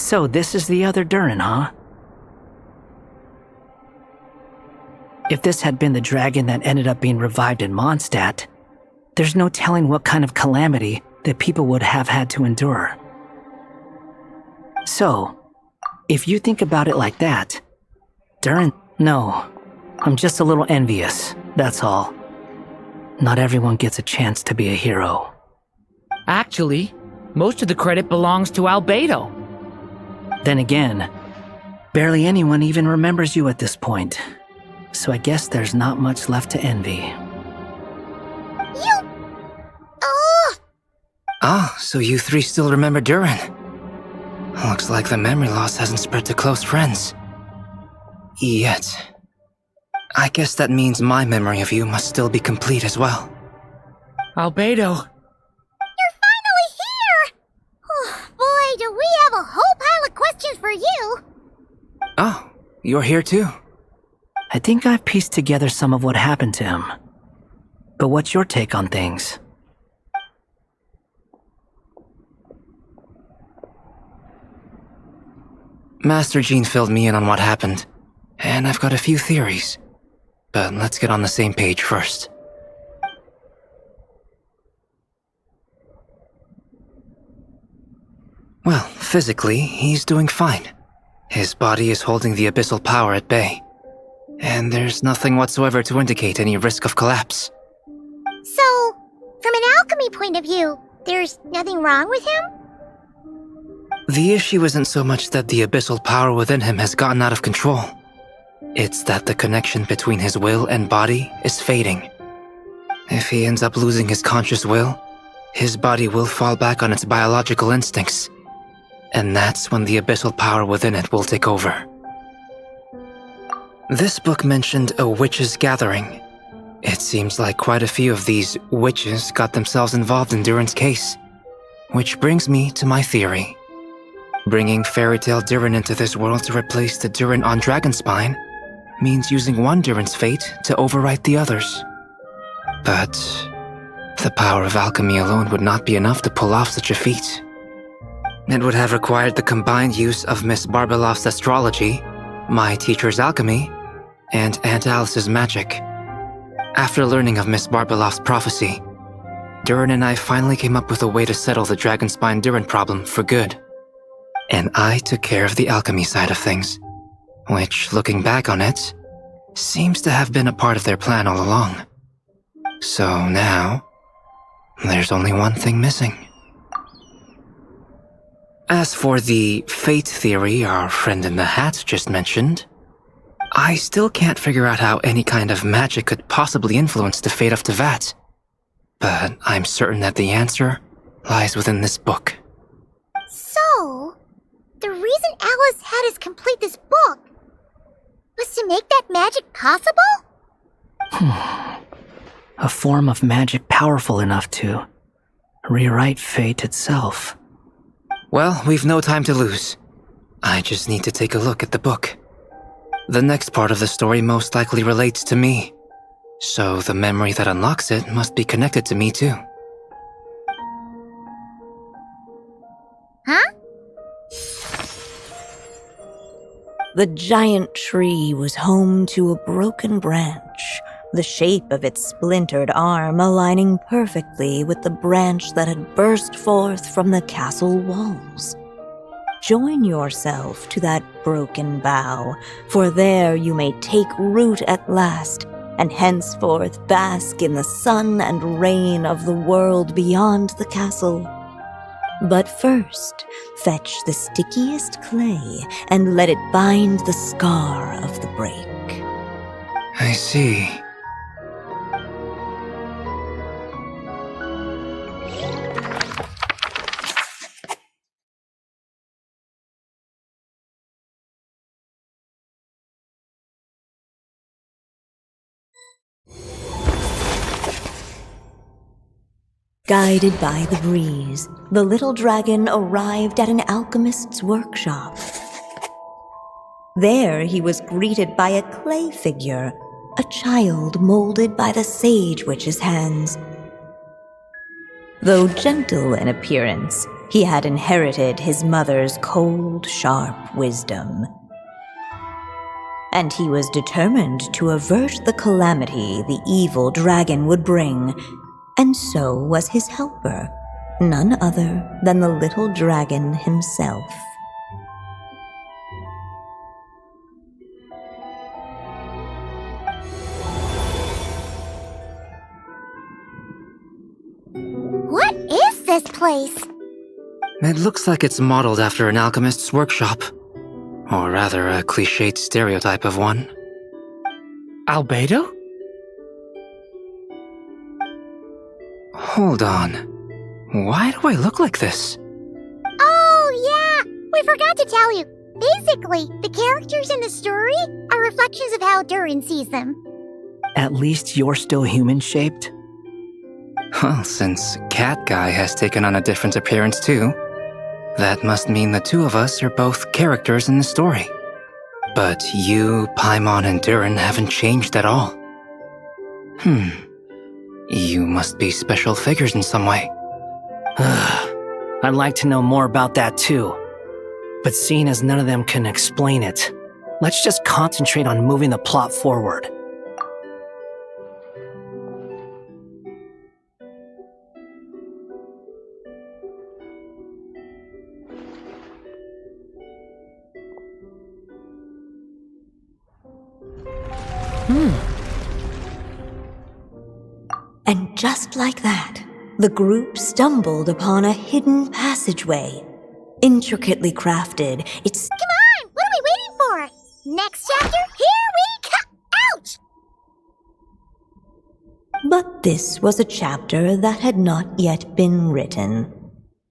So this is the other Durin, huh? If this had been the dragon that ended up being revived in Mondstadt, there's no telling what kind of calamity that people would have had to endure. So, if you think about it like that, Durin... No, I'm just a little envious, that's all. Not everyone gets a chance to be a hero. Actually, most of the credit belongs to Albedo. Then again, barely anyone even remembers you at this point. So I guess there's not much left to envy. Ah, so you three still remember Durin. Looks like the memory loss hasn't spread to close friends. Yet. I guess that means my memory of you must still be complete as well. Albedo. You're finally here! Oh, boy, do we have a whole pile of questions for you! Oh, you're here too? I think I've pieced together some of what happened to him. But what's your take on things? Master Jean filled me in on what happened, and I've got a few theories. But let's get on the same page first. Well, physically, he's doing fine. His body is holding the abyssal power at bay. And there's nothing whatsoever to indicate any risk of collapse. So, from an alchemy point of view, there's nothing wrong with him? The issue isn't so much that the abyssal power within him has gotten out of control. It's that the connection between his will and body is fading. If he ends up losing his conscious will, his body will fall back on its biological instincts. And that's when the abyssal power within it will take over. This book mentioned a witches' gathering. It seems like quite a few of these witches got themselves involved in Durin's case. Which brings me to my theory. Bringing Fairy Tale Durin into this world to replace the Durin on Dragonspine means using one Durin's fate to overwrite the others. But the power of alchemy alone would not be enough to pull off such a feat. It would have required the combined use of Miss Barbeloff's astrology, my teacher's alchemy, and Aunt Alice's magic. After learning of Miss Barbeloff's prophecy, Durin and I finally came up with a way to settle the Dragonspine Durin problem for good. And I took care of the alchemy side of things, which, looking back on it, seems to have been a part of their plan all along. So now, there's only one thing missing. As for the fate theory our friend in the hat just mentioned, I still can't figure out how any kind of magic could possibly influence the fate of Tevat. But I'm certain that the answer lies within this book. So, the reason Alice had us complete this book was to make that magic possible? A form of magic powerful enough to rewrite fate itself. Well, we've no time to lose. I just need to take a look at the book. The next part of the story most likely relates to me, so the memory that unlocks it must be connected to me too. Huh? The giant tree was home to a broken branch, the shape of its splintered arm aligning perfectly with the branch that had burst forth from the castle walls. Join yourself to that broken bough, for there you may take root at last, and henceforth bask in the sun and rain of the world beyond the castle. But first, fetch the stickiest clay and let it bind the scar of the break. I see. Guided by the breeze, the little dragon arrived at an alchemist's workshop. There he was greeted by a clay figure, a child molded by the sage witch's hands. Though gentle in appearance, He had inherited his mother's cold, sharp wisdom. And he was determined to avert the calamity the evil dragon would bring, and so was his helper, none other than the little dragon himself. What is this place? It looks like it's modeled after an alchemist's workshop. Or rather, a cliched stereotype of one. Albedo? Hold on. Why do I look like this? Oh, yeah! We forgot to tell you. Basically, the characters in the story are reflections of how Durin sees them. At least you're still human-shaped? Well, since Cat Guy has taken on a different appearance too, that must mean the two of us are both characters in the story. But you, Paimon, and Durin haven't changed at all. You must be special figures in some way. I'd like to know more about that too. But seeing as none of them can explain it, let's just concentrate on moving the plot forward. And just like that, the group stumbled upon a hidden passageway. Intricately crafted, it's... Come on! What are we waiting for? Next chapter, here we come! Ouch! But this was a chapter that had not yet been written.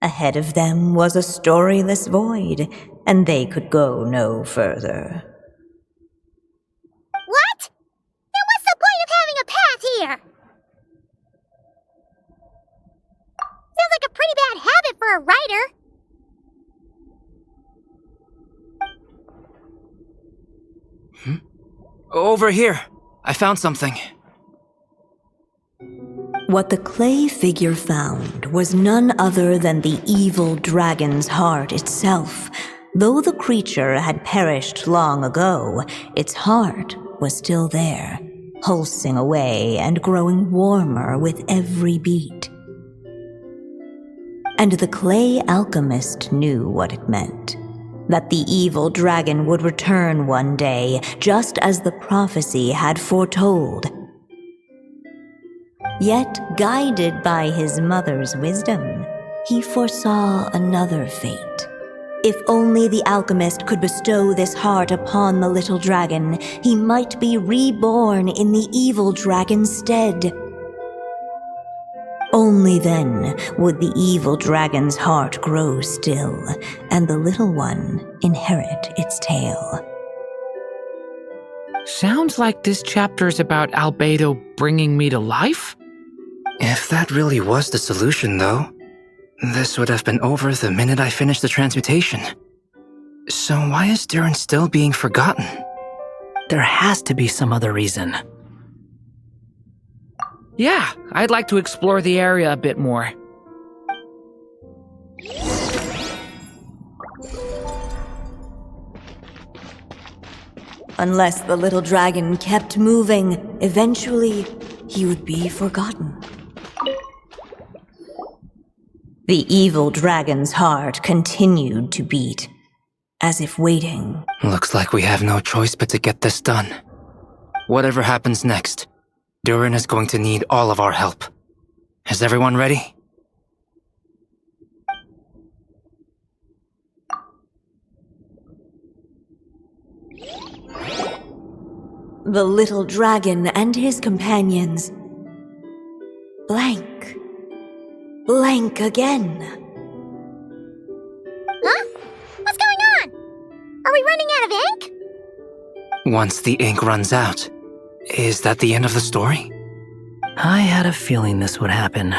Ahead of them was a storyless void, and they could go no further. What? Then what's the point of having a path here? Sounds like a pretty bad habit for a writer. Over here. I found something. What the clay figure found was none other than the evil dragon's heart itself. Though the creature had perished long ago, its heart was still there, pulsing away and growing warmer with every beat. And the clay alchemist knew what it meant. That the evil dragon would return one day, just as the prophecy had foretold. Yet, guided by his mother's wisdom, he foresaw another fate. If only the alchemist could bestow this heart upon the little dragon, he might be reborn in the evil dragon's stead. Only then would the evil dragon's heart grow still, and the little one inherit its tale. Sounds like this chapter's about Albedo bringing me to life? If that really was the solution, though, this would have been over the minute I finished the transmutation. So why is Durin still being forgotten? There has to be some other reason. Yeah, I'd like to explore the area a bit more. Unless the little dragon kept moving, eventually he would be forgotten. The evil dragon's heart continued to beat, as if waiting. Looks like we have no choice but to get this done. Whatever happens next, Durin is going to need all of our help. Is everyone ready? The little dragon and his companions blank. Blank again. Huh? What's going on? Are we running out of ink? Once the ink runs out, is that the end of the story? I had a feeling this would happen.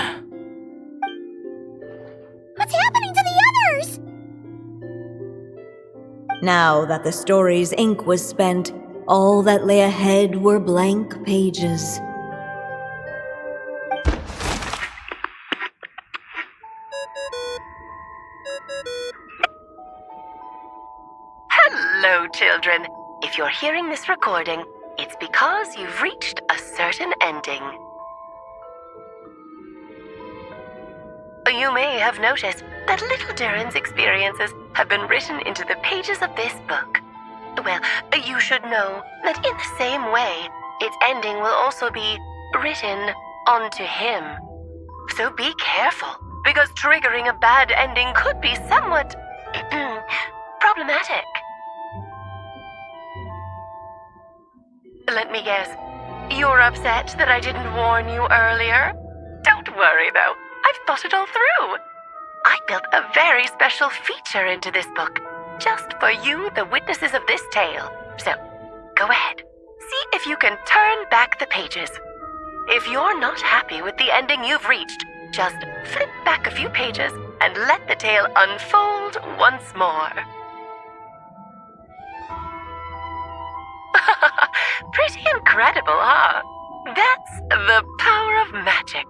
What's happening to the others? Now that the story's ink was spent, all that lay ahead were blank pages. children. If you're hearing this recording, it's because you've reached a certain ending. You may have noticed that little Durin's experiences have been written into the pages of this book. Well, you should know that in the same way, its ending will also be written onto him. So be careful, because triggering a bad ending could be somewhat problematic. Let me guess, you're upset that I didn't warn you earlier? Don't worry, though. I've thought it all through. I built a very special feature into this book, just for you, the witnesses of this tale. So, go ahead. See if you can turn back the pages. If you're not happy with the ending you've reached, just flip back a few pages and let the tale unfold once more. Pretty incredible, huh? That's the power of magic.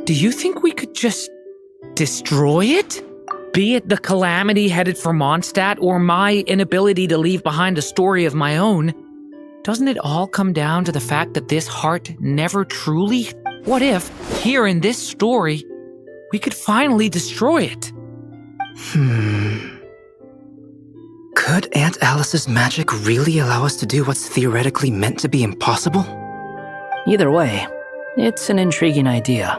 Do you think we could just destroy it? Be it the calamity headed for Mondstadt or my inability to leave behind a story of my own, doesn't it all come down to the fact that this heart never truly... What if, here in this story, we could finally destroy it? Could Aunt Alice's magic really allow us to do what's theoretically meant to be impossible? Either way, it's an intriguing idea.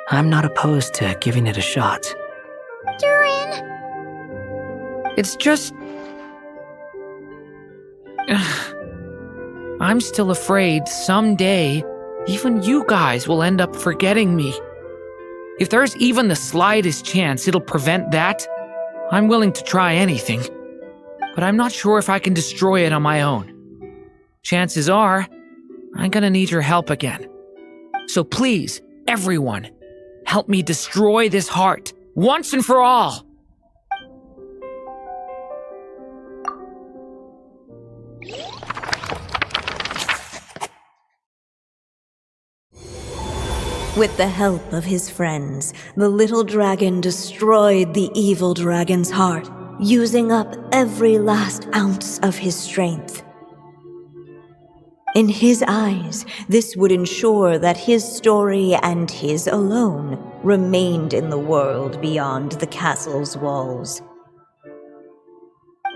I'm not opposed to giving it a shot. Durin! It's just... I'm still afraid someday even you guys will end up forgetting me. If there's even the slightest chance it'll prevent that, I'm willing to try anything. But I'm not sure if I can destroy it on my own. Chances are, I'm gonna need your help again. So please, everyone, help me destroy this heart, once and for all! With the help of his friends, the little dragon destroyed the evil dragon's heart, using up every last ounce of his strength. In his eyes, this would ensure that his story and his alone remained in the world beyond the castle's walls.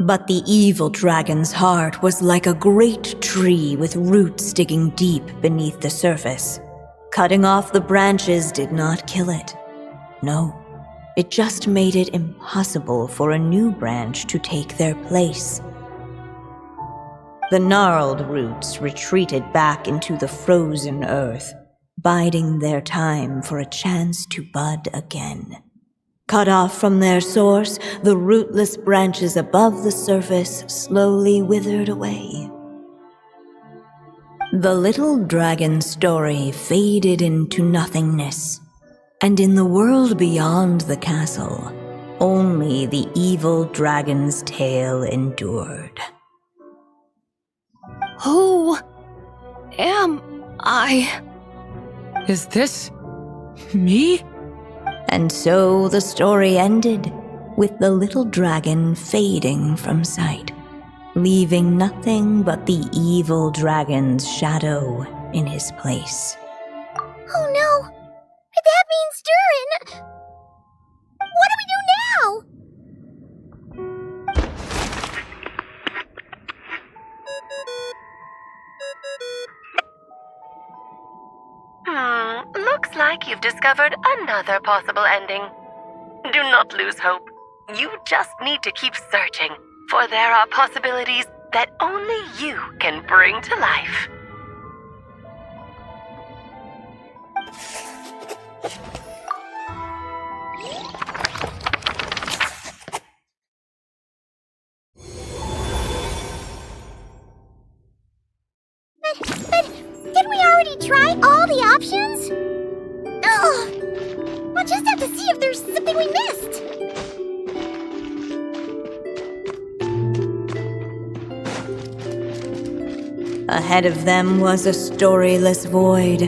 But the evil dragon's heart was like a great tree with roots digging deep beneath the surface. Cutting off the branches did not kill it. No, it just made it impossible for a new branch to take their place. The gnarled roots retreated back into the frozen earth, biding their time for a chance to bud again. Cut off from their source, the rootless branches above the surface slowly withered away. The little dragon's story faded into nothingness, and in the world beyond the castle, only the evil dragon's tale endured. Who am I? Is this... me? And so the story ended, with the little dragon fading from sight, leaving nothing but the evil dragon's shadow in his place. Oh no! That means Durin! What do we do now? Looks like you've discovered another possible ending. Do not lose hope. You just need to keep searching, for there are possibilities that only you can bring to life. But didn't we already try all the options? Ugh. We'll just have to see if there's something we missed. Ahead of them was a storyless void,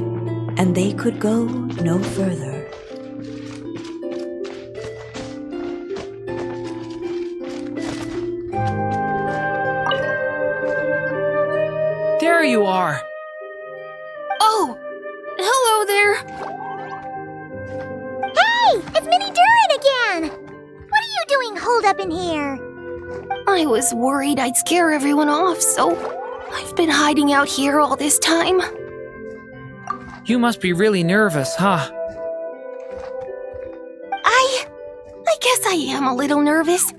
and they could go no further. There you are. Oh, hello there. Hey, it's Mini Durin again! What are you doing holed up in here? I was worried I'd scare everyone off, so I've been hiding out here all this time. You must be really nervous, huh? I guess I am a little nervous,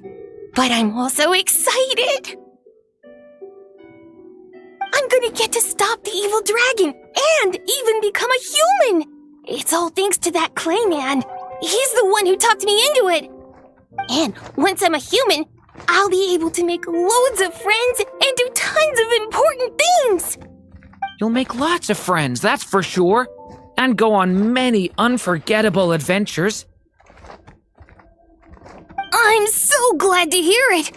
but I'm also excited. I'm gonna get to stop the evil dragon and even become a human. It's all thanks to that clay man. He's the one who talked me into it. And once I'm a human, I'll be able to make loads of friends and do tons of important things. You'll make lots of friends, that's for sure. And go on many unforgettable adventures. I'm so glad to hear it.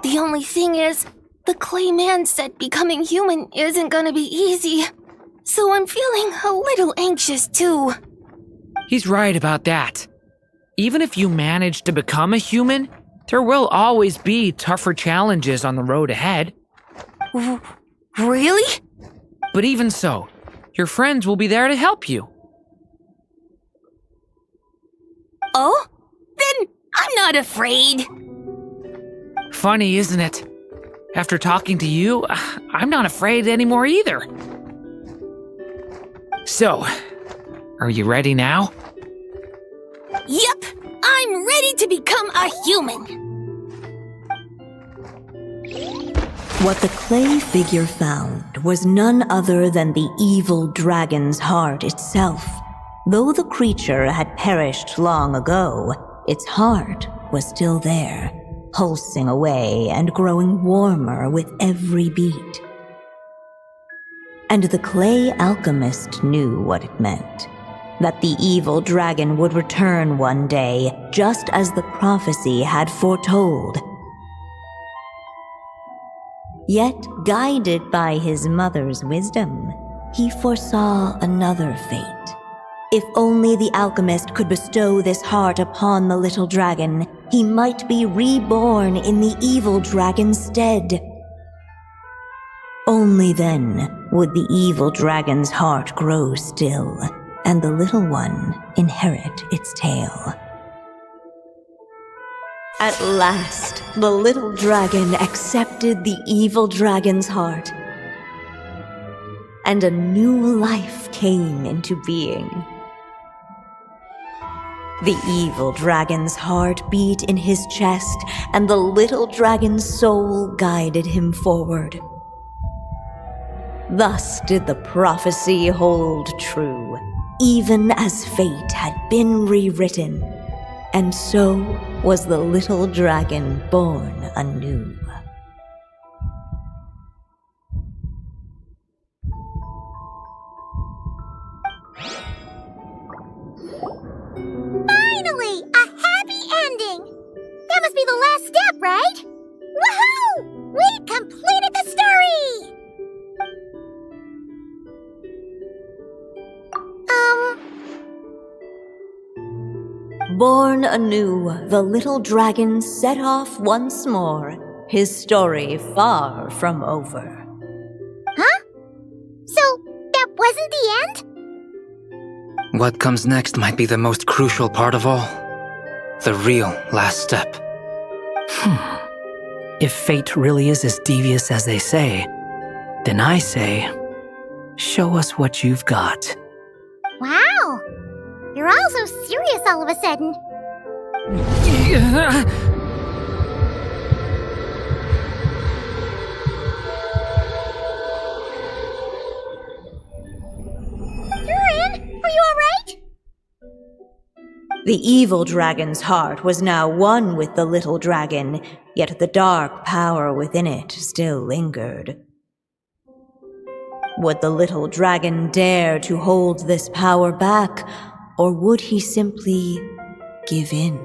The only thing is, the clay man said becoming human isn't gonna be easy. So I'm feeling a little anxious too. He's right about that. Even if you manage to become a human, there will always be tougher challenges on the road ahead. Really? But even so, your friends will be there to help you. Oh? Then I'm not afraid. Funny, isn't it? After talking to you, I'm not afraid anymore either. So, are you ready now? Yep, I'm ready to become a human. What the clay figure found was none other than the evil dragon's heart itself. Though the creature had perished long ago, its heart was still there, pulsing away and growing warmer with every beat. And the clay alchemist knew what it meant. That the evil dragon would return one day, just as the prophecy had foretold. Yet, guided by his mother's wisdom, he foresaw another fate. If only the alchemist could bestow this heart upon the little dragon, he might be reborn in the evil dragon's stead. Only then would the evil dragon's heart grow still, and the little one inherit its tale. At last, the little dragon accepted the evil dragon's heart, and a new life came into being. The evil dragon's heart beat in his chest, and the little dragon's soul guided him forward. Thus did the prophecy hold true, even as fate had been rewritten, and so was the little dragon born anew. Finally! A happy ending! That must be the last step, right? Woohoo! We completed the story! Born anew, the little dragon set off once more, his story far from over. Huh? So, that wasn't the end? What comes next might be the most crucial part of all. The real last step. If fate really is as devious as they say, then I say, show us what you've got. Wow! You're all so serious all of a sudden. Durin, are you alright? The evil dragon's heart was now one with the little dragon, yet the dark power within it still lingered. Would the little dragon dare to hold this power back, or would he simply give in?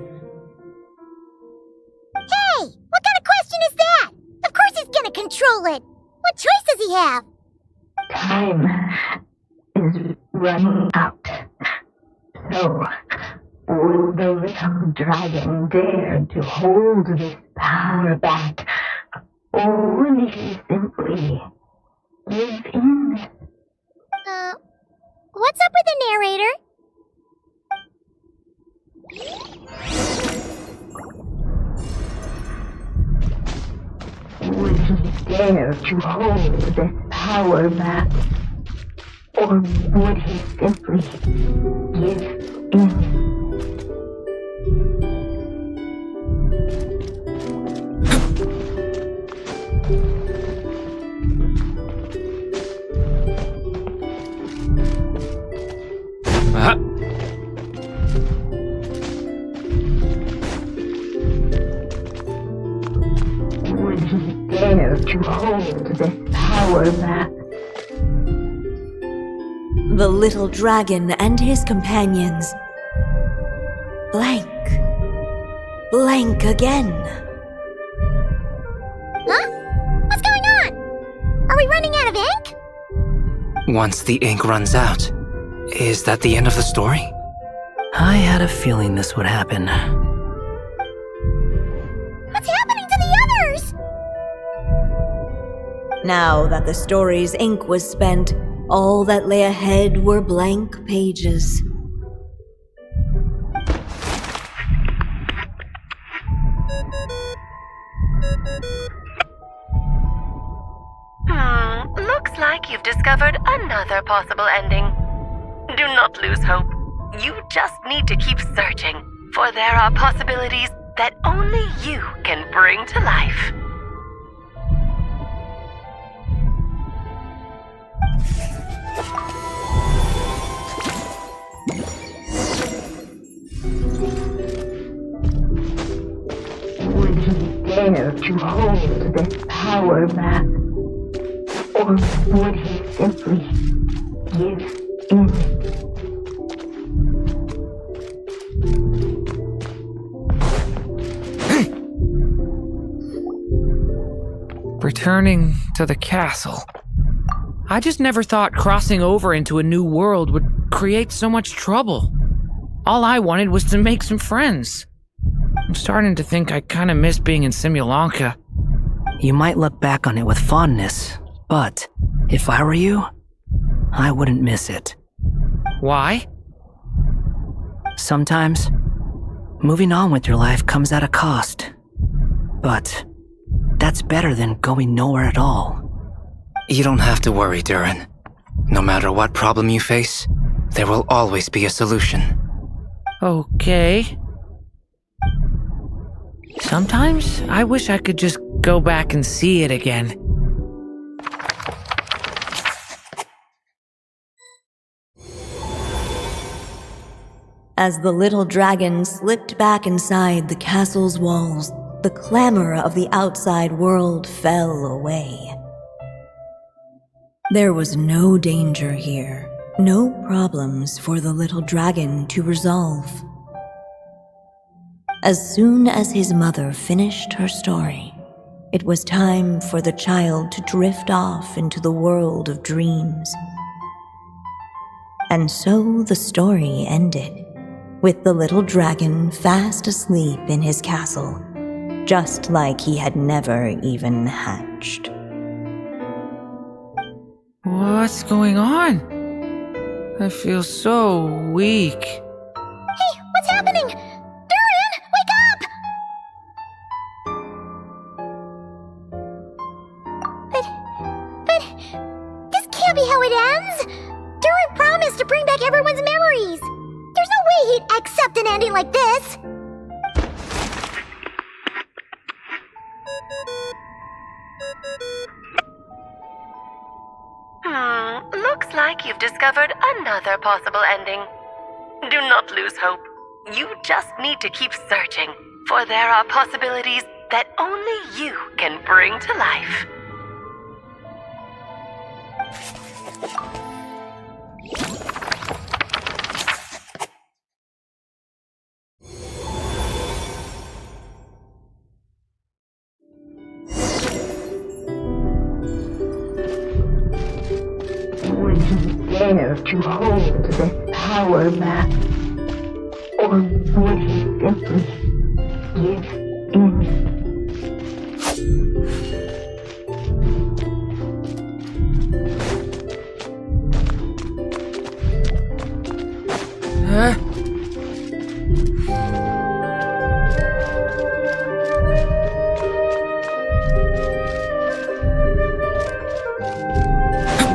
Hey, what kind of question is that? Of course he's gonna control it. What choice does he have? Time is running out. So, would the little dragon dare to hold this power back, or would he simply give in? What's up with the narrator? Would he dare to hold this power back, or would he simply give in? Would he dare to hold this power back? The little dragon and his companions blank. Blank again. Huh? What's going on? Are we running out of ink? Once the ink runs out, is that the end of the story? I had a feeling this would happen. What's happening to the others? Now that the story's ink was spent, all that lay ahead were blank pages. Looks like you've discovered another possible ending. Do not lose hope. You just need to keep searching, for there are possibilities that only you can bring to life. Would he dare to hold this power back, or would he simply give in? Returning to the castle. I just never thought crossing over into a new world would create so much trouble. All I wanted was to make some friends. I'm starting to think I kind of miss being in Simulanka. You might look back on it with fondness, but if I were you, I wouldn't miss it. Why? Sometimes, moving on with your life comes at a cost. But that's better than going nowhere at all. You don't have to worry, Durin. No matter what problem you face, there will always be a solution. Okay. Sometimes I wish I could just go back and see it again. As the little dragon slipped back inside the castle's walls, the clamor of the outside world fell away. There was no danger here, no problems for the little dragon to resolve. As soon as his mother finished her story, it was time for the child to drift off into the world of dreams. And so the story ended, with the little dragon fast asleep in his castle, just like he had never even hatched. What's going on? I feel so weak. Hey, what's happening? Durin, wake up! But, this can't be how it ends. Durin promised to bring back everyone's memories. There's no way he'd accept an ending like this. Looks like you've discovered another possible ending. Do not lose hope. You just need to keep searching, for there are possibilities that only you can bring to life. Would he dare to hold this power map? Or would he simply give in?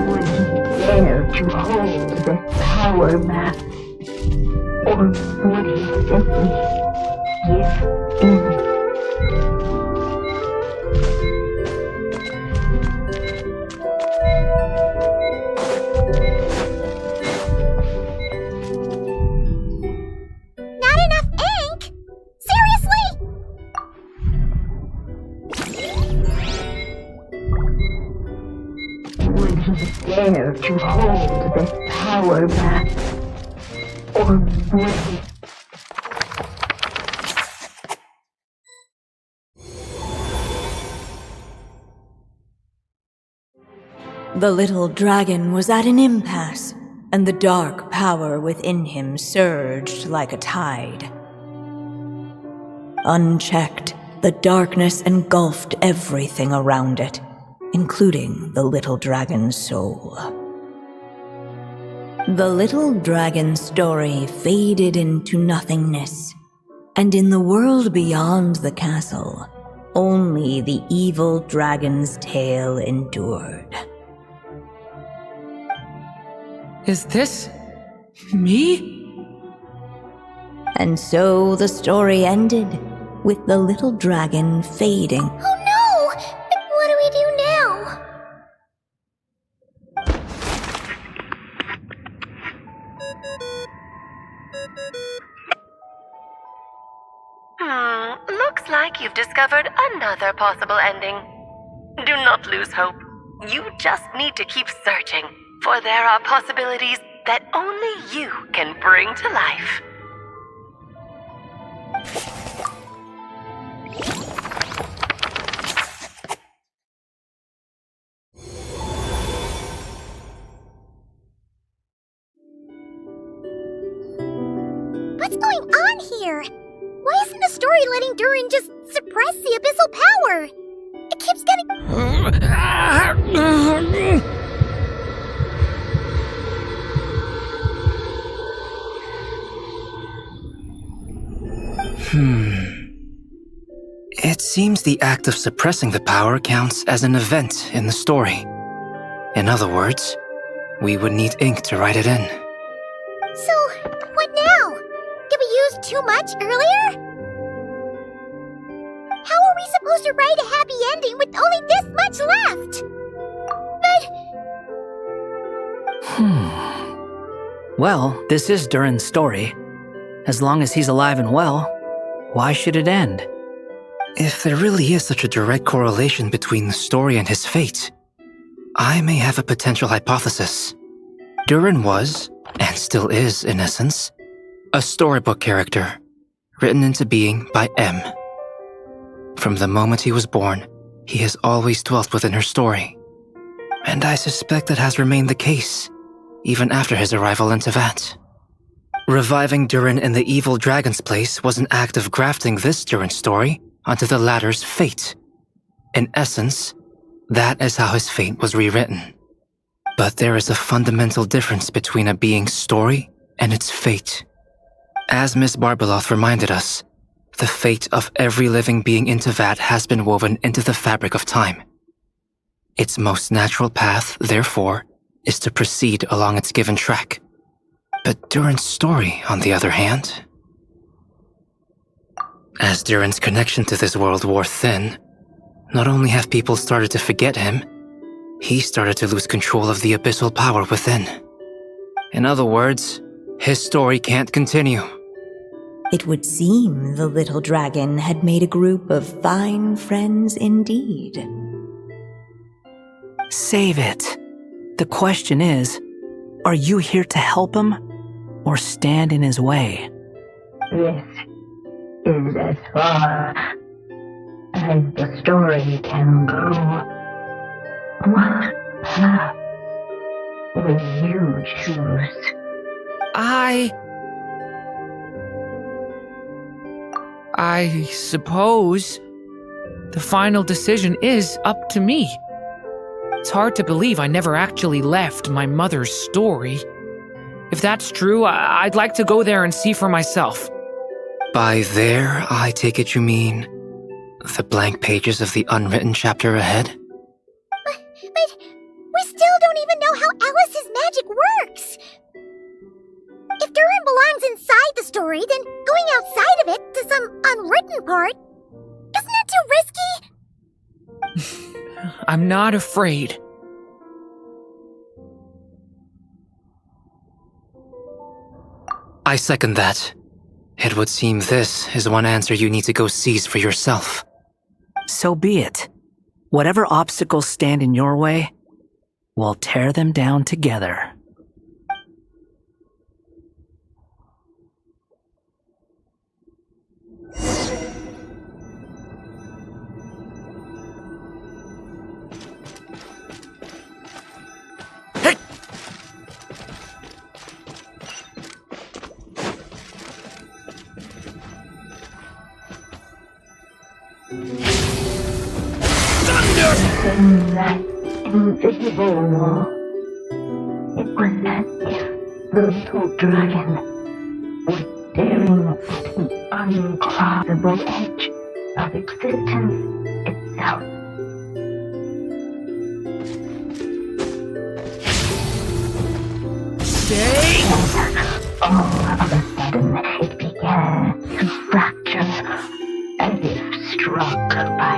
Would he dare to hold this power map? Or would he simply give in? Not enough ink? Seriously? Would he dare to hold this power map? Or would he? The little dragon was at an impasse, and the dark power within him surged like a tide. Unchecked, the darkness engulfed everything around it, including the little dragon's soul. The little dragon's story faded into nothingness, and in the world beyond the castle, only the evil dragon's tale endured. Is this me? And so the story ended, with the little dragon fading. Oh no! What do we do now? Looks like you've discovered another possible ending. Do not lose hope. You just need to keep searching, for there are possibilities that only you can bring to life. What's going on here? Why isn't the story letting Durin just suppress the abyssal power? It keeps getting... It seems the act of suppressing the power counts as an event in the story. In other words, we would need ink to write it in. So, what now? Did we use too much earlier? How are we supposed to write a happy ending with only this much left? Well, this is Durin's story. As long as he's alive and well, why should it end? If there really is such a direct correlation between the story and his fate, I may have a potential hypothesis. Durin was, and still is in essence, a storybook character, written into being by M. From the moment he was born, he has always dwelt within her story. And I suspect that has remained the case, even after his arrival in Tevat. Reviving Durin in the evil dragon's place was an act of grafting this Durin story onto the latter's fate. In essence, that is how his fate was rewritten. But there is a fundamental difference between a being's story and its fate. As Miss Barbeloth reminded us, the fate of every living being in Tevat has been woven into the fabric of time. Its most natural path, therefore, is to proceed along its given track. But Durin's story, on the other hand... As Durin's connection to this world wore thin, not only have people started to forget him, he started to lose control of the abyssal power within. In other words, his story can't continue. It would seem the little dragon had made a group of fine friends indeed. Save it. The question is, are you here to help him or stand in his way? This is as far as the story can go. What path will you choose? I suppose the final decision is up to me. It's hard to believe I never actually left my mother's story. If that's true, I'd like to go there and see for myself. By there, I take it you mean the blank pages of the unwritten chapter ahead? But we still don't even know how Alice's magic works. If Durin belongs inside the story, then going outside of it to some unwritten part, isn't it too risky? I'm not afraid. I second that. It would seem this is one answer you need to go seize for yourself. So be it. Whatever obstacles stand in your way, we'll tear them down together. In that invisible wall, it was as if the little dragon was staring at the uncrossable edge of existence itself. Stay! All of a sudden, it began to fracture, as if struck by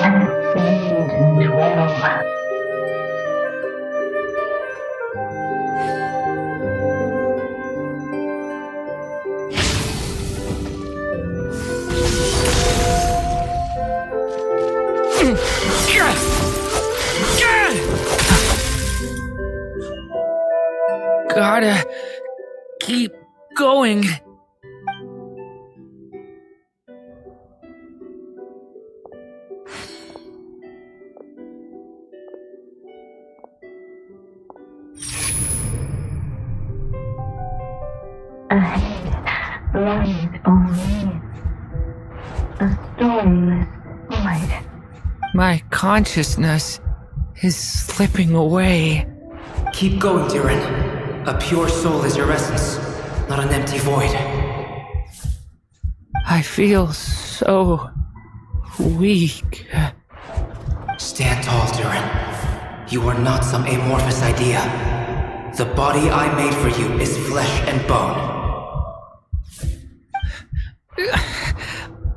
some transcendent realm. Gotta keep going. Ahead lies only a stormless void. My consciousness is slipping away. Keep going, Durin. A pure soul is your essence, not an empty void. I feel so weak. Stand tall, Durin. You are not some amorphous idea. The body I made for you is flesh and bone.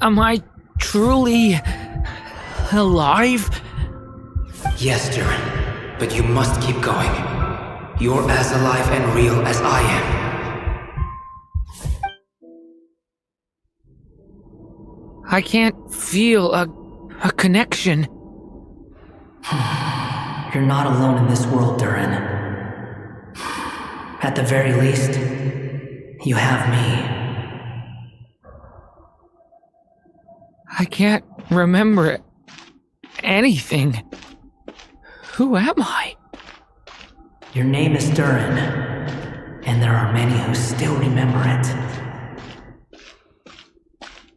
Am I truly alive? Yes, Durin, but you must keep going. You're as alive and real as I am. I can't feel a connection. You're not alone in this world, Durin. At the very least, you have me. I can't remember anything. Who am I? Your name is Durin, and there are many who still remember it.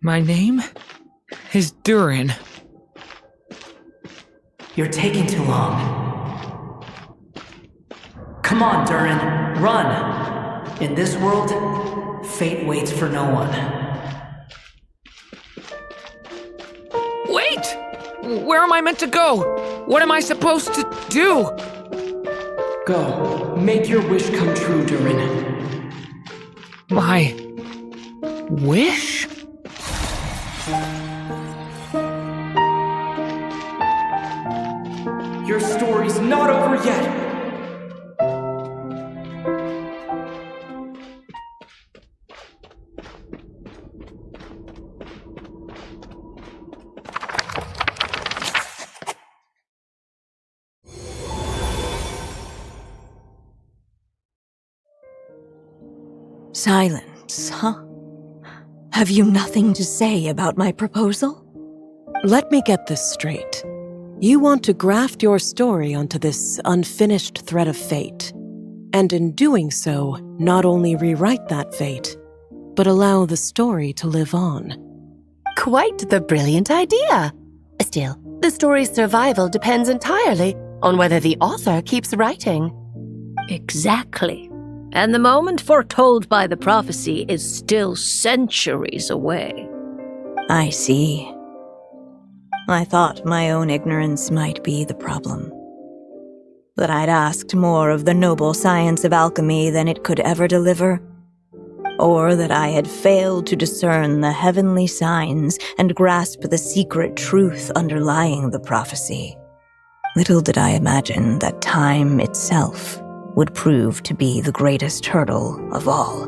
My name is Durin. You're taking too long. Come on, Durin, run! In this world, fate waits for no one. Wait! Where am I meant to go? What am I supposed to do? Go. Make your wish come true, Durin. My wish? Your story's not over yet! Silence, huh? Have you nothing to say about my proposal? Let me get this straight. You want to graft your story onto this unfinished thread of fate, and in doing so, not only rewrite that fate, but allow the story to live on. Quite the brilliant idea. Still, the story's survival depends entirely on whether the author keeps writing. Exactly. And the moment foretold by the prophecy is still centuries away. I see. I thought my own ignorance might be the problem. That I'd asked more of the noble science of alchemy than it could ever deliver. Or that I had failed to discern the heavenly signs and grasp the secret truth underlying the prophecy. Little did I imagine that time itself would prove to be the greatest hurdle of all.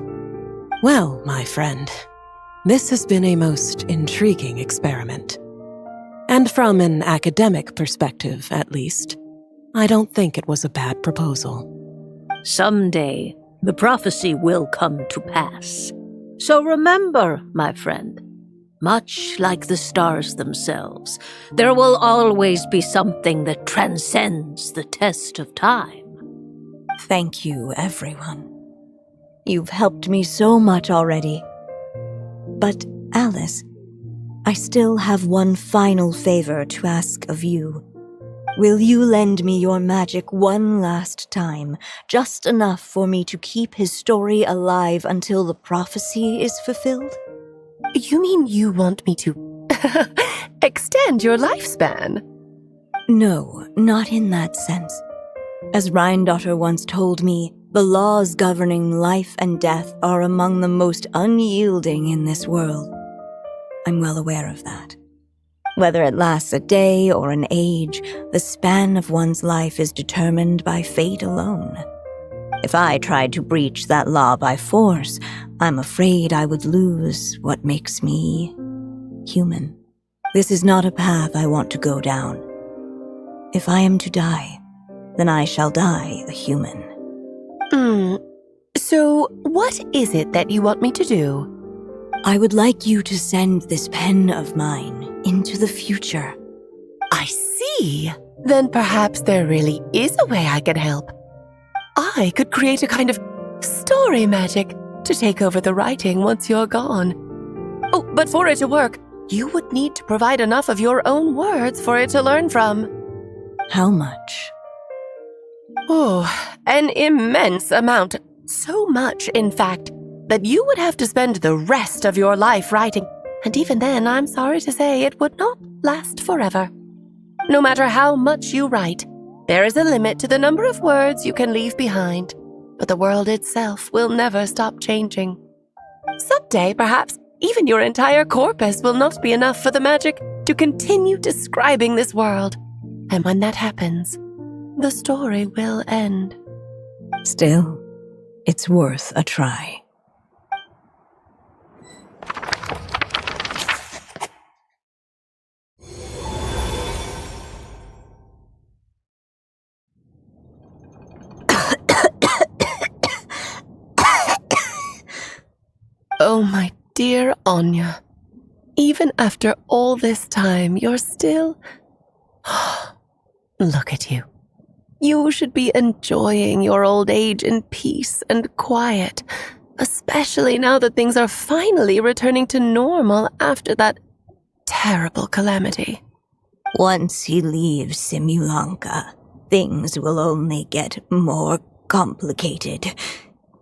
Well, my friend, this has been a most intriguing experiment. And from an academic perspective, at least, I don't think it was a bad proposal. Someday, the prophecy will come to pass. So remember, my friend, much like the stars themselves, there will always be something that transcends the test of time. Thank you, everyone. You've helped me so much already. But, Alice, I still have one final favor to ask of you. Will you lend me your magic one last time, just enough for me to keep his story alive until the prophecy is fulfilled? You mean you want me to extend your lifespan? No, not in that sense. As Rhindaughter once told me, the laws governing life and death are among the most unyielding in this world. I'm well aware of that. Whether it lasts a day or an age, the span of one's life is determined by fate alone. If I tried to breach that law by force, I'm afraid I would lose what makes me human. This is not a path I want to go down. If I am to die, then I shall die a human. So what is it that you want me to do? I would like you to send this pen of mine into the future. I see. Then perhaps there really is a way I can help. I could create a kind of story magic to take over the writing once you're gone. Oh, but for it to work, you would need to provide enough of your own words for it to learn from. How much? Oh, an immense amount. So much, in fact, that you would have to spend the rest of your life writing, and even then, I'm sorry to say, it would not last forever. No matter how much you write, there is a limit to the number of words you can leave behind, but the world itself will never stop changing. Someday, perhaps, even your entire corpus will not be enough for the magic to continue describing this world. And when that happens, the story will end. Still, it's worth a try. Oh, my dear Anya. Even after all this time, you're still... Look at you. You should be enjoying your old age in peace and quiet, especially now that things are finally returning to normal after that terrible calamity. Once he leaves Simulanka, things will only get more complicated.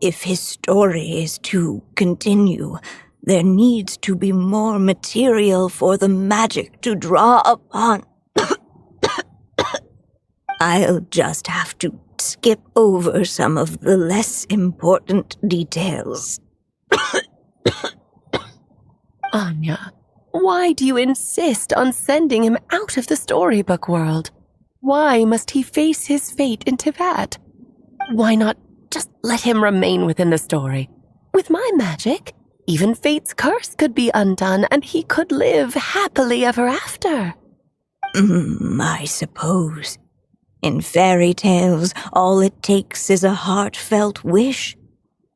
If his story is to continue, there needs to be more material for the magic to draw upon. I'll just have to skip over some of the less important details. Anya, why do you insist on sending him out of the storybook world? Why must he face his fate in Tibet? Why not just let him remain within the story? With my magic, even fate's curse could be undone and he could live happily ever after. I suppose. In fairy tales, all it takes is a heartfelt wish.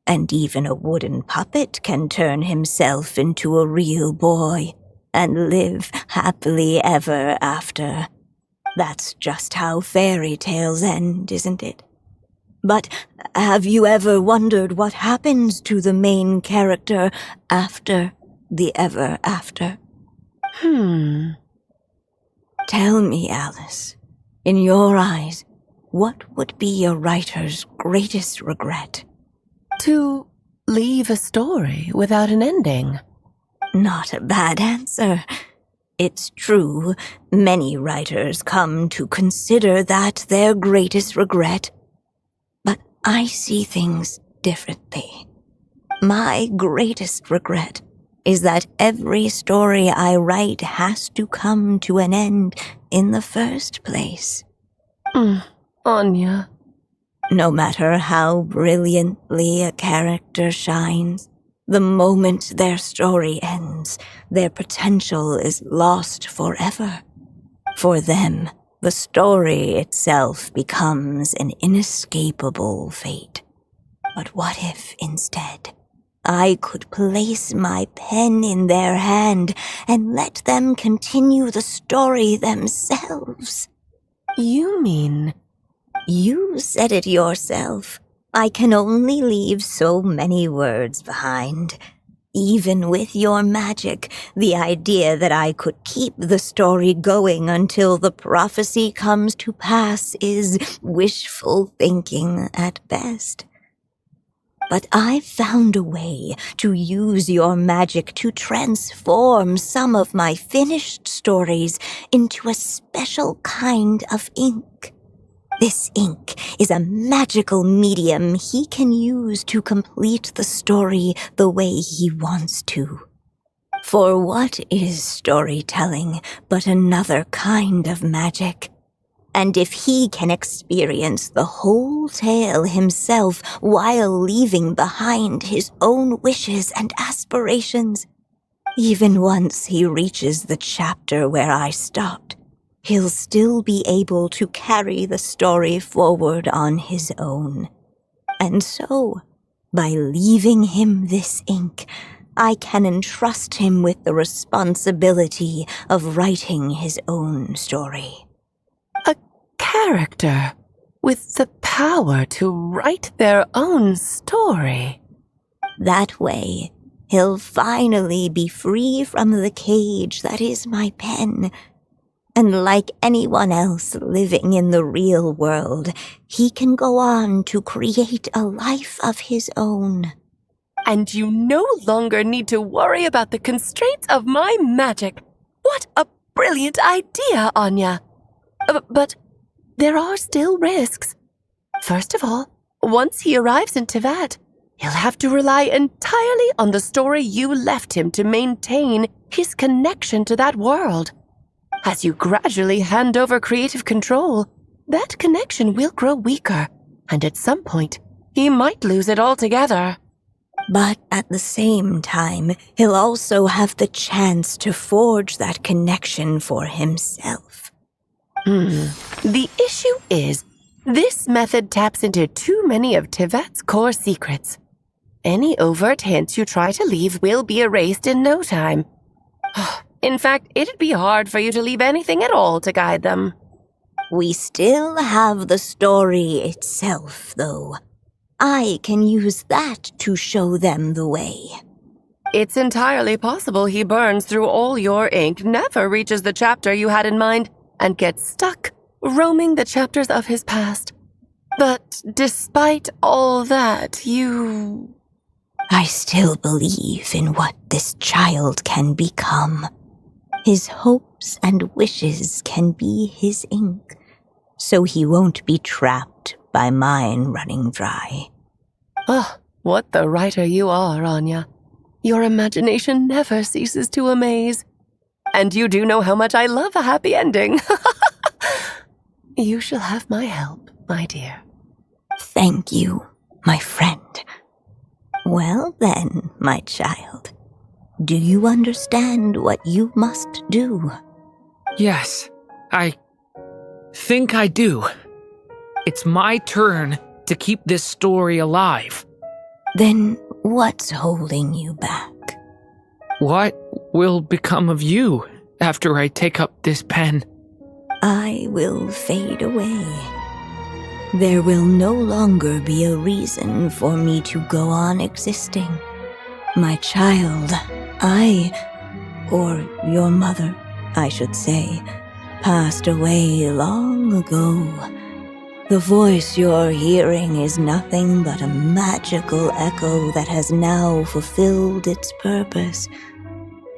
And even a wooden puppet can turn himself into a real boy and live happily ever after. That's just how fairy tales end, isn't it? But have you ever wondered what happens to the main character after the ever after? Tell me, Alice, in your eyes, what would be a writer's greatest regret? To leave a story without an ending. Not a bad answer. It's true, many writers come to consider that their greatest regret. But I see things differently. My greatest regret is that every story I write has to come to an end in the first place. Anya. No matter how brilliantly a character shines, the moment their story ends, their potential is lost forever. For them, the story itself becomes an inescapable fate. But what if, instead, I could place my pen in their hand and let them continue the story themselves? You mean? You said it yourself. I can only leave so many words behind. Even with your magic, the idea that I could keep the story going until the prophecy comes to pass is wishful thinking at best. But I've found a way to use your magic to transform some of my finished stories into a special kind of ink. This ink is a magical medium he can use to complete the story the way he wants to. For what is storytelling but another kind of magic? And if he can experience the whole tale himself while leaving behind his own wishes and aspirations, even once he reaches the chapter where I stopped, he'll still be able to carry the story forward on his own. And so, by leaving him this ink, I can entrust him with the responsibility of writing his own story. A character with the power to write their own story. That way, he'll finally be free from the cage that is my pen. And like anyone else living in the real world, he can go on to create a life of his own. And you no longer need to worry about the constraints of my magic. What a brilliant idea, Anya. But there are still risks. First of all, once he arrives in Teyvat, he'll have to rely entirely on the story you left him to maintain his connection to that world. As you gradually hand over creative control, that connection will grow weaker, and at some point, he might lose it altogether. But at the same time, he'll also have the chance to forge that connection for himself. The issue is, this method taps into too many of Teyvat's core secrets. Any overt hints you try to leave will be erased in no time. In fact, it'd be hard for you to leave anything at all to guide them. We still have the story itself, though. I can use that to show them the way. It's entirely possible he burns through all your ink, never reaches the chapter you had in mind, and gets stuck, roaming the chapters of his past. But despite all that, I still believe in what this child can become. His hopes and wishes can be his ink, so he won't be trapped by mine running dry. Oh, what the writer you are, Anya. Your imagination never ceases to amaze. And you do know how much I love a happy ending. You shall have my help, my dear. Thank you, my friend. Well then, my child, do you understand what you must do? Yes, I think I do. It's my turn to keep this story alive. Then what's holding you back? What will become of you after I take up this pen? I will fade away. There will no longer be a reason for me to go on existing. My child, or your mother, I should say, passed away long ago. The voice you're hearing is nothing but a magical echo that has now fulfilled its purpose.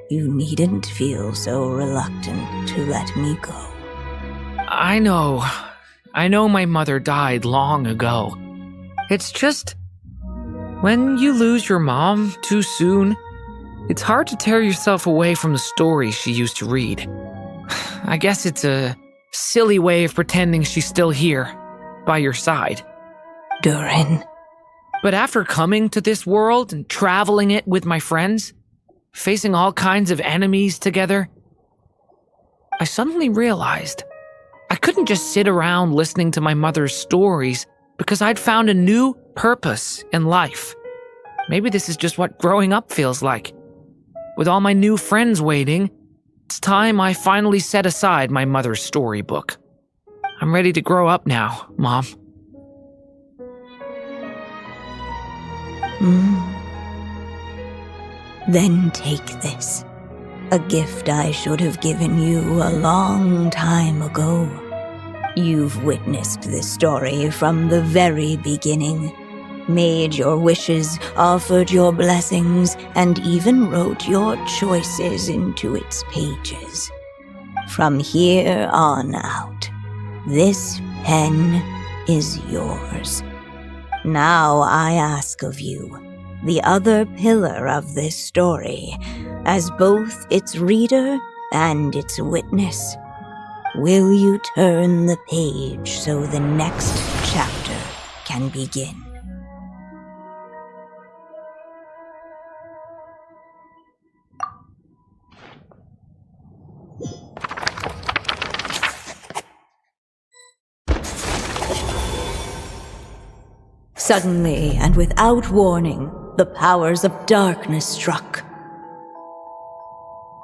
You needn't feel so reluctant to let me go. I know my mother died long ago. It's just, when you lose your mom too soon, it's hard to tear yourself away from the stories she used to read. I guess it's a silly way of pretending she's still here, by your side. Durin. But after coming to this world and traveling it with my friends, facing all kinds of enemies together, I suddenly realized I couldn't just sit around listening to my mother's stories because I'd found a new purpose in life. Maybe this is just what growing up feels like. With all my new friends waiting, it's time I finally set aside my mother's storybook. I'm ready to grow up now, Mom. Then take this. A gift I should have given you a long time ago. You've witnessed this story from the very beginning, made your wishes, offered your blessings, and even wrote your choices into its pages. From here on out, this pen is yours. Now I ask of you, the other pillar of this story, as both its reader and its witness, will you turn the page so the next chapter can begin? Suddenly, and without warning, the powers of darkness struck.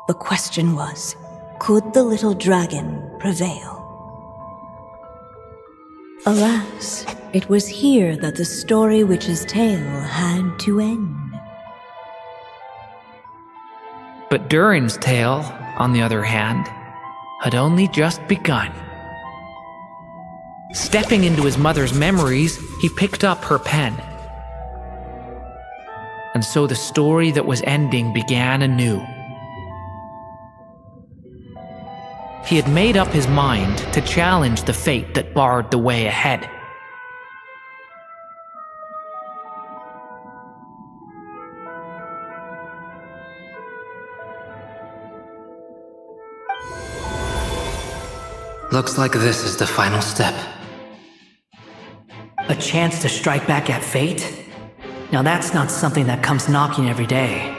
The question was, could the little dragon prevail? Alas, it was here that the story witch's tale had to end. But Durin's tale, on the other hand, had only just begun. Stepping into his mother's memories, he picked up her pen. And so the story that was ending began anew. He had made up his mind to challenge the fate that barred the way ahead. Looks like this is the final step. A chance to strike back at fate? Now that's not something that comes knocking every day.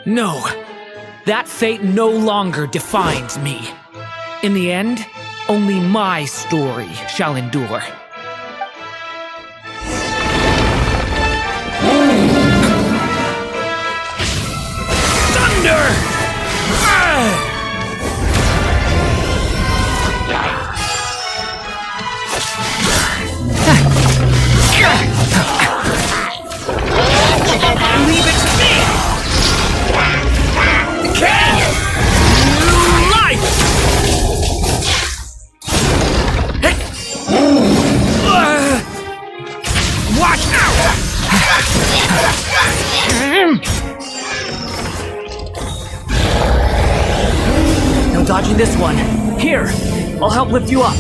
No, that fate no longer defines me. In the end, only my story shall endure. Thunder! Leave it to me! New life! Watch out! No dodging this one. Here, I'll help lift you up.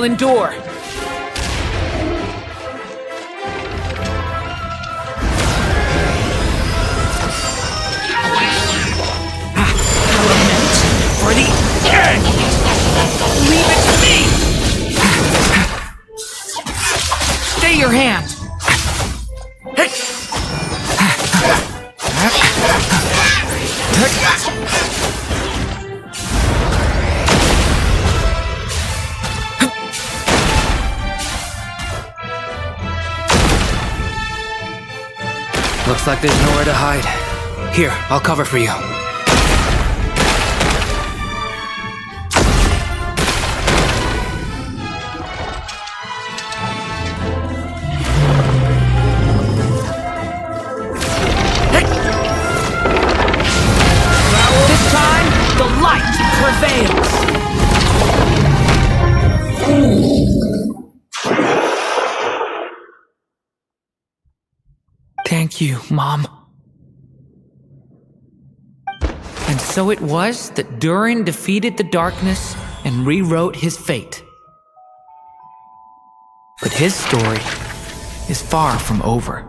I'll endure. Lament for the end. Leave it to me. Stay your hand. Looks like there's nowhere to hide. Here, I'll cover for you. This time, the light prevails. Thank you, Mom. And so it was that Durin defeated the darkness and rewrote his fate. But his story is far from over.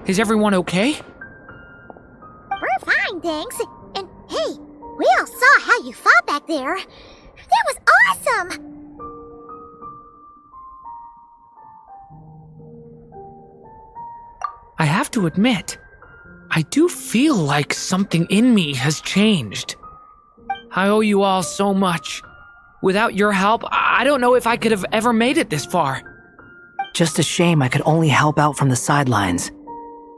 Is everyone okay? We're fine, thanks. And hey, we all saw how you fought back there. That was awesome! I have to admit, I do feel like something in me has changed. I owe you all so much. Without your help, I don't know if I could have ever made it this far. Just a shame I could only help out from the sidelines.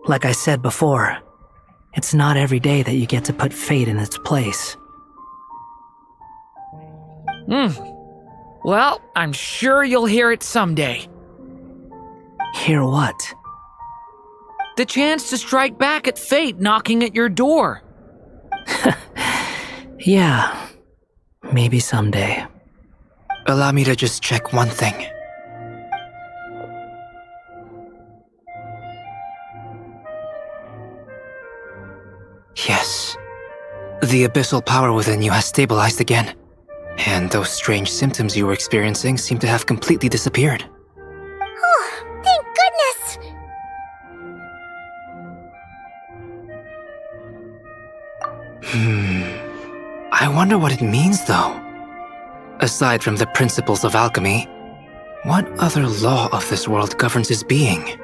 Like I said before, it's not every day that you get to put fate in its place. Well, I'm sure you'll hear it someday. Hear what? The chance to strike back at fate knocking at your door. Yeah, maybe someday. Allow me to just check one thing. Yes. The abyssal power within you has stabilized again. And those strange symptoms you were experiencing seem to have completely disappeared. Oh, thank goodness! I wonder what it means, though. Aside from the principles of alchemy, what other law of this world governs his being?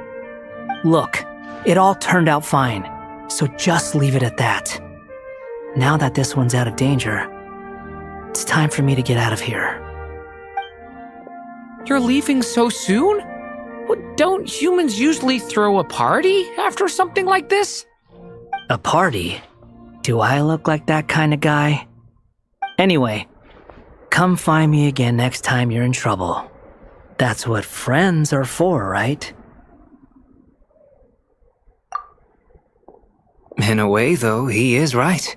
Look, it all turned out fine, so just leave it at that. Now that this one's out of danger, it's time for me to get out of here. You're leaving so soon? Don't humans usually throw a party after something like this? A party? Do I look like that kind of guy? Anyway, come find me again next time you're in trouble. That's what friends are for, right? In a way, though, he is right.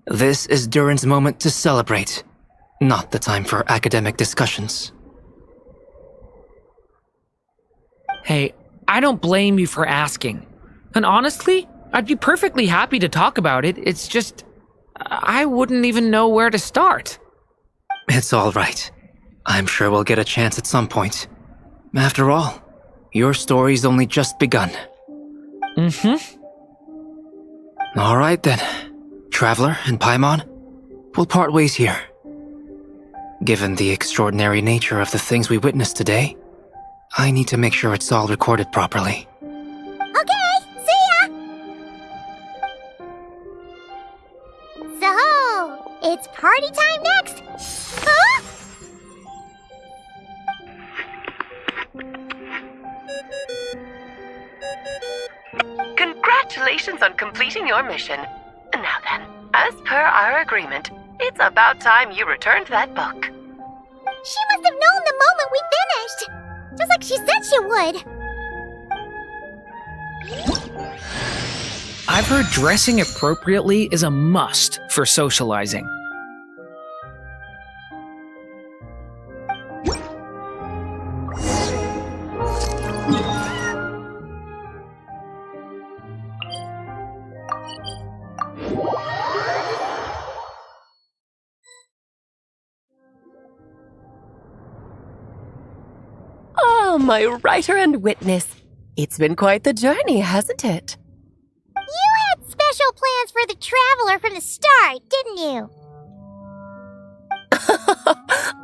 This is Durin's moment to celebrate, not the time for academic discussions. Hey, I don't blame you for asking. And honestly, I'd be perfectly happy to talk about it. It's just, I wouldn't even know where to start. It's all right. I'm sure we'll get a chance at some point. After all, your story's only just begun. All right then. Traveler and Paimon, we'll part ways here. Given the extraordinary nature of the things we witnessed today, I need to make sure it's all recorded properly. Okay, see ya! So, it's party time next! Huh? Congratulations on completing your mission. Now then, as per our agreement, it's about time you returned that book. She must have known the moment we finished! Just like she said she would! I've heard dressing appropriately is a must for socializing. Oh, my writer and witness. It's been quite the journey, hasn't it? You had special plans for the traveler from the start, didn't you?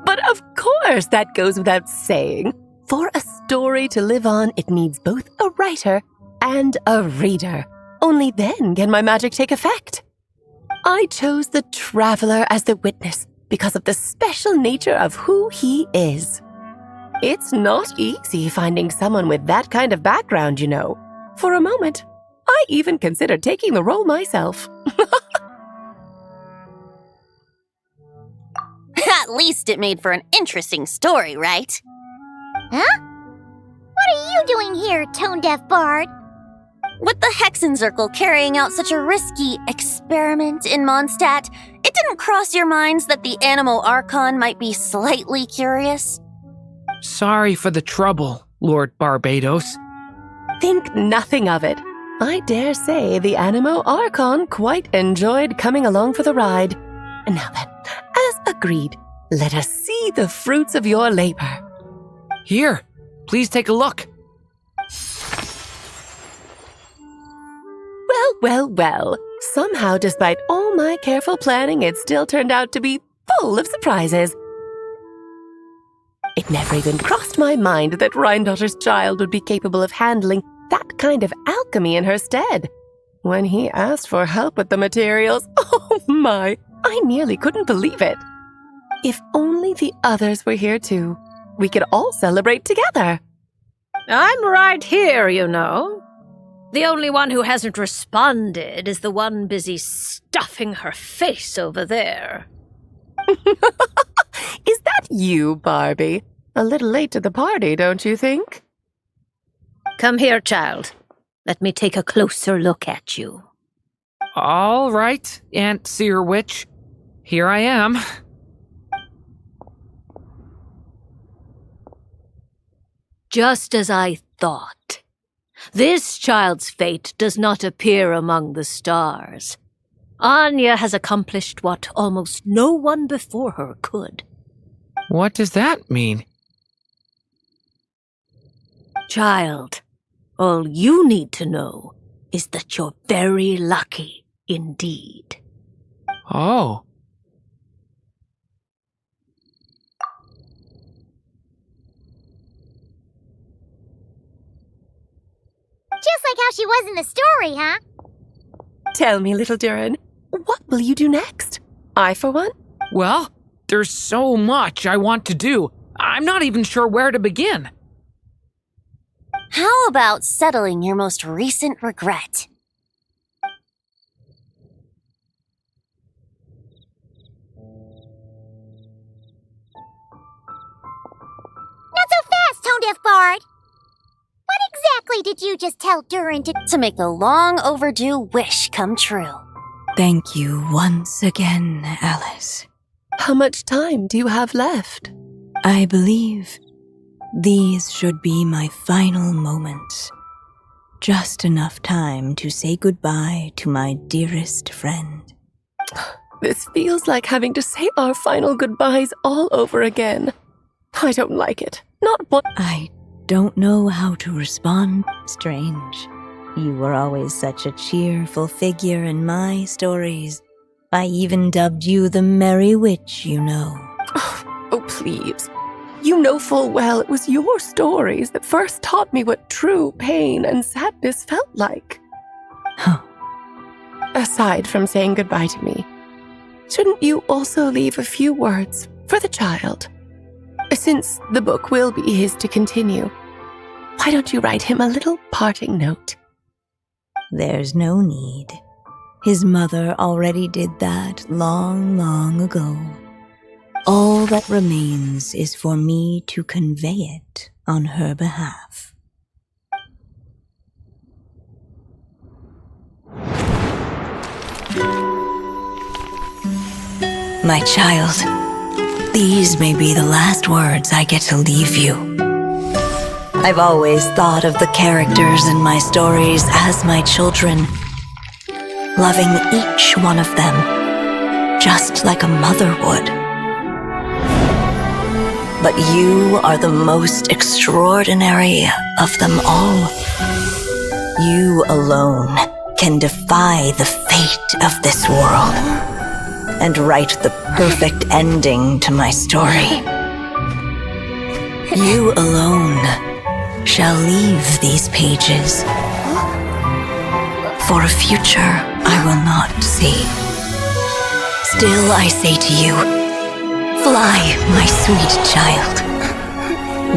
But of course, that goes without saying. For a story to live on, it needs both a writer and a reader. Only then can my magic take effect. I chose the traveler as the witness because of the special nature of who he is. It's not easy finding someone with that kind of background, you know. For a moment, I even considered taking the role myself. At least it made for an interesting story, right? Huh? What are you doing here, tone-deaf bard? With the Hexen Circle carrying out such a risky experiment in Mondstadt, it didn't cross your minds that the Animo Archon might be slightly curious? Sorry for the trouble, Lord Barbados. Think nothing of it. I dare say the Animo Archon quite enjoyed coming along for the ride. And now then, as agreed, let us see the fruits of your labor. Here, please take a look. Well. Somehow, despite all my careful planning, it still turned out to be full of surprises. It never even crossed my mind that Rhindotter's child would be capable of handling that kind of alchemy in her stead. When he asked for help with the materials, oh my, I nearly couldn't believe it. If only the others were here too, we could all celebrate together. I'm right here, you know. The only one who hasn't responded is the one busy stuffing her face over there. Is that you, Barbie? A little late to the party, don't you think? Come here, child. Let me take a closer look at you. All right, Aunt Seer Witch. Here I am. Just as I thought. This child's fate does not appear among the stars. Anya has accomplished what almost no one before her could. What does that mean? Child, all you need to know is that you're very lucky indeed. Oh. Just like how she was in the story, huh? Tell me, little Durin, what will you do next? I, for one? Well, there's so much I want to do. I'm not even sure where to begin. How about settling your most recent regret? Not so fast, tone-deaf bard! What exactly did you just tell Durin to— To make the long overdue wish come true. Thank you once again, Alice. How much time do you have left? I believe these should be my final moments. Just enough time to say goodbye to my dearest friend. This feels like having to say our final goodbyes all over again. I don't like it. Not what— I don't know how to respond. Strange. You were always such a cheerful figure in my stories. I even dubbed you the Merry Witch, you know. Oh, please. You know full well it was your stories that first taught me what true pain and sadness felt like. Huh. Aside from saying goodbye to me, shouldn't you also leave a few words for the child? Since the book will be his to continue, why don't you write him a little parting note? There's no need. His mother already did that long, long ago. All that remains is for me to convey it on her behalf. My child, these may be the last words I get to leave you. I've always thought of the characters in my stories as my children, loving each one of them, just like a mother would. But you are the most extraordinary of them all. You alone can defy the fate of this world and write the perfect ending to my story. You alone shall leave these pages for a future I will not see. Still I say to you, fly, my sweet child.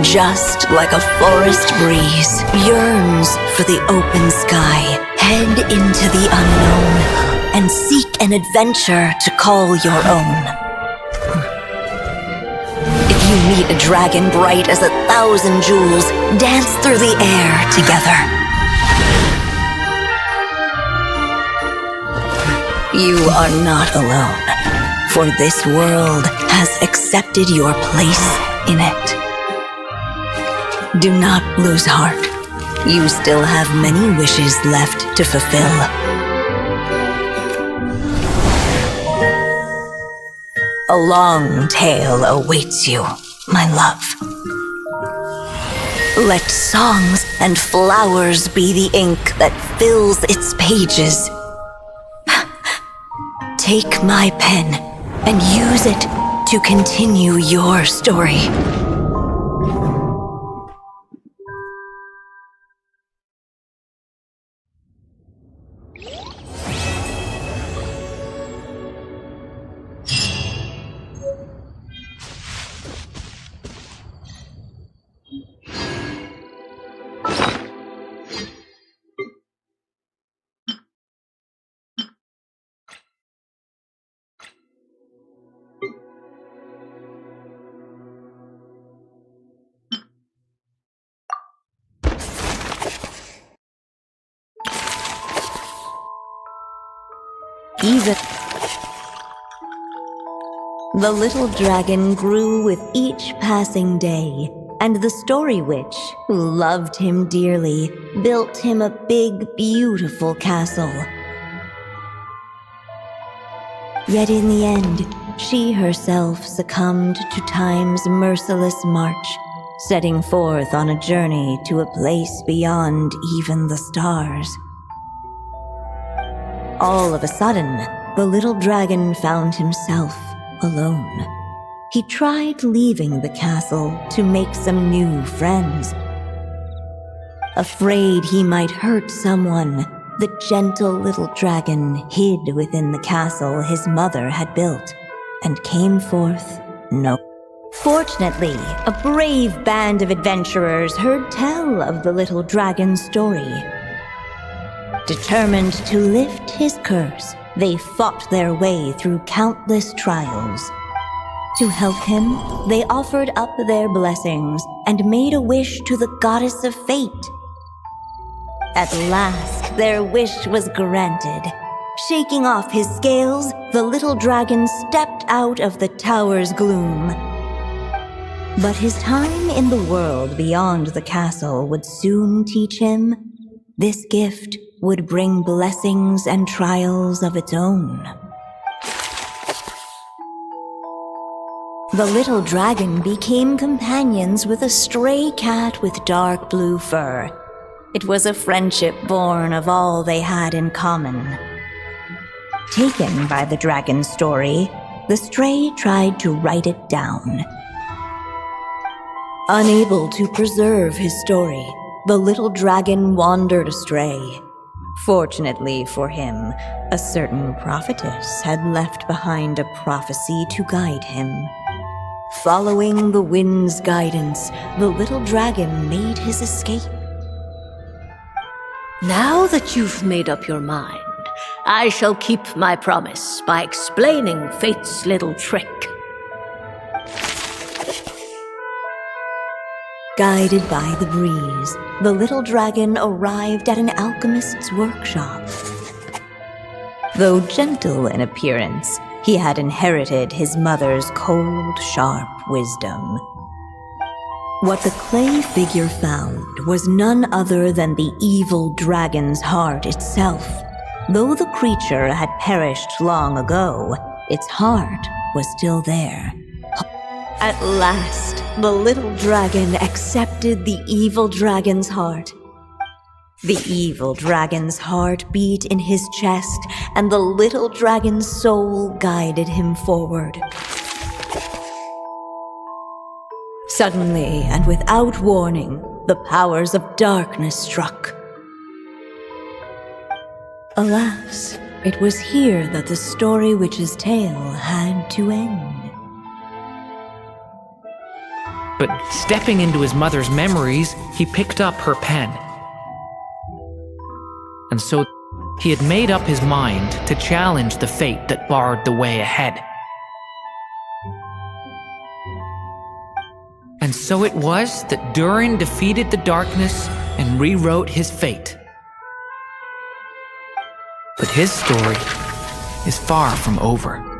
Just like a forest breeze yearns for the open sky, head into the unknown and seek an adventure to call your own. If you meet a dragon bright as 1,000 jewels, dance through the air together. You are not alone, for this world has accepted your place in it. Do not lose heart. You still have many wishes left to fulfill. A long tale awaits you, my love. Let songs and flowers be the ink that fills its pages. Take my pen and use it to continue your story. Even the little dragon grew with each passing day, and the story witch, who loved him dearly, built him a big, beautiful castle. Yet in the end, she herself succumbed to time's merciless march, setting forth on a journey to a place beyond even the stars. All of a sudden, the little dragon found himself alone. He tried leaving the castle to make some new friends. Afraid he might hurt someone, the gentle little dragon hid within the castle his mother had built and came forth no. Fortunately, a brave band of adventurers heard tell of the little dragon's story. Determined to lift his curse, they fought their way through countless trials. To help him, they offered up their blessings and made a wish to the goddess of fate. At last, their wish was granted. Shaking off his scales, the little dragon stepped out of the tower's gloom. But his time in the world beyond the castle would soon teach him this gift would bring blessings and trials of its own. The little dragon became companions with a stray cat with dark blue fur. It was a friendship born of all they had in common. Taken by the dragon's story, the stray tried to write it down. Unable to preserve his story, the little dragon wandered astray. Fortunately for him, a certain prophetess had left behind a prophecy to guide him. Following the wind's guidance, the little dragon made his escape. Now that you've made up your mind, I shall keep my promise by explaining fate's little trick. Guided by the breeze, the little dragon arrived at an alchemist's workshop. Though gentle in appearance, he had inherited his mother's cold, sharp wisdom. What the clay figure found was none other than the evil dragon's heart itself. Though the creature had perished long ago, its heart was still there. At last, the little dragon accepted the evil dragon's heart. The evil dragon's heart beat in his chest, and the little dragon's soul guided him forward. Suddenly, and without warning, the powers of darkness struck. Alas, it was here that the story witch's tale had to end. But stepping into his mother's memories, he picked up her pen. And so he had made up his mind to challenge the fate that barred the way ahead. And so it was that Durin defeated the darkness and rewrote his fate. But his story is far from over.